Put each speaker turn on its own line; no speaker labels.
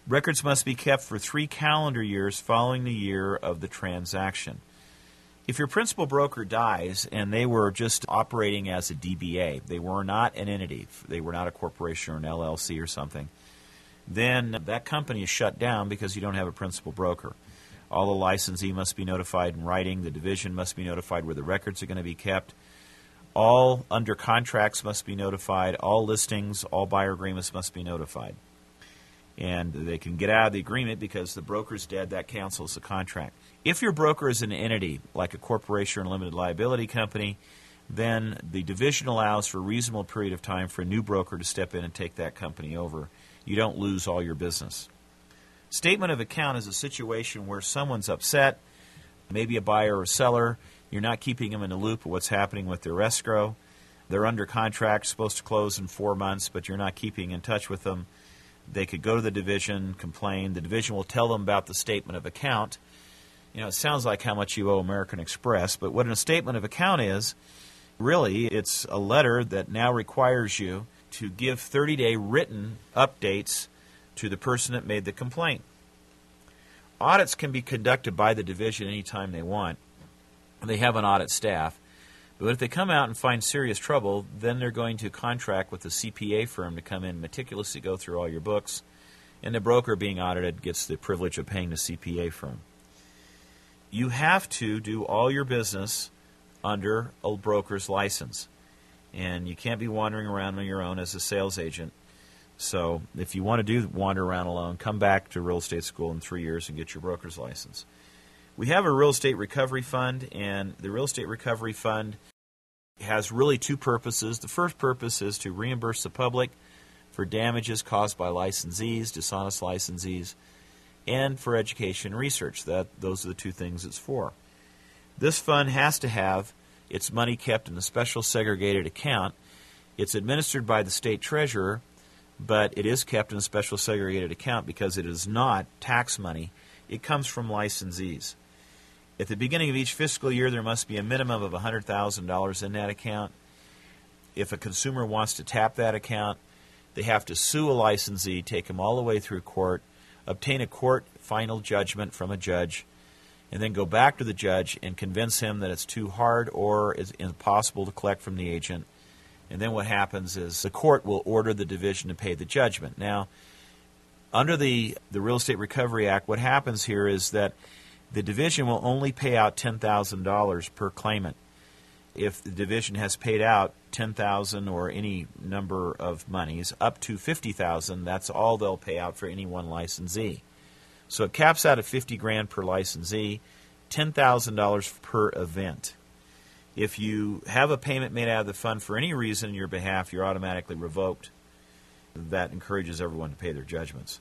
Records must be kept for 3 calendar years following the year of the transaction. If your principal broker dies and they were just operating as a DBA, they were not an entity, they were not a corporation or an LLC or something, then that company is shut down because you don't have a principal broker. All the licensee must be notified in writing. The division must be notified where the records are going to be kept. All under contracts must be notified. All listings, all buyer agreements must be notified. And they can get out of the agreement because the broker's dead. That cancels the contract. If your broker is an entity, like a corporation or limited liability company, then the division allows for a reasonable period of time for a new broker to step in and take that company over. You don't lose all your business. Statement of account is a situation where someone's upset, maybe a buyer or seller. You're not keeping them in the loop of what's happening with their escrow. They're under contract, supposed to close in 4 months, but you're not keeping in touch with them. They could go to the division, complain. The division will tell them about the statement of account. You know, it sounds like how much you owe American Express, but what a statement of account is, really, it's a letter that now requires you to give 30-day written updates to the person that made the complaint. Audits can be conducted by the division anytime they want. They have an audit staff. But if they come out and find serious trouble, then they're going to contract with a CPA firm to come in and meticulously go through all your books, and the broker being audited gets the privilege of paying the CPA firm. You have to do all your business under a broker's license, and you can't be wandering around on your own as a sales agent. So if you want to wander around alone, come back to real estate school in 3 years and get your broker's license. We have a real estate recovery fund, and the real estate recovery fund has really 2 purposes. The first purpose is to reimburse the public for damages caused by licensees, dishonest licensees, and for education and research. Those are the 2 things it's for. This fund has to have its money kept in a special segregated account. It's administered by the state treasurer, but it is kept in a special segregated account because it is not tax money. It comes from licensees. At the beginning of each fiscal year, there must be a minimum of $100,000 in that account. If a consumer wants to tap that account, they have to sue a licensee, take them all the way through court, obtain a court final judgment from a judge, and then go back to the judge and convince him that it's too hard or is impossible to collect from the agent. And then what happens is the court will order the division to pay the judgment. Now, under the Real Estate Recovery Act, what happens here is that the division will only pay out $10,000 per claimant. If the division has paid out $10,000 or any number of monies up to $50,000, that's all they'll pay out for any one licensee. So it caps out at $50,000 per licensee, $10,000 per event. If you have a payment made out of the fund for any reason on your behalf, you're automatically revoked. That encourages everyone to pay their judgments.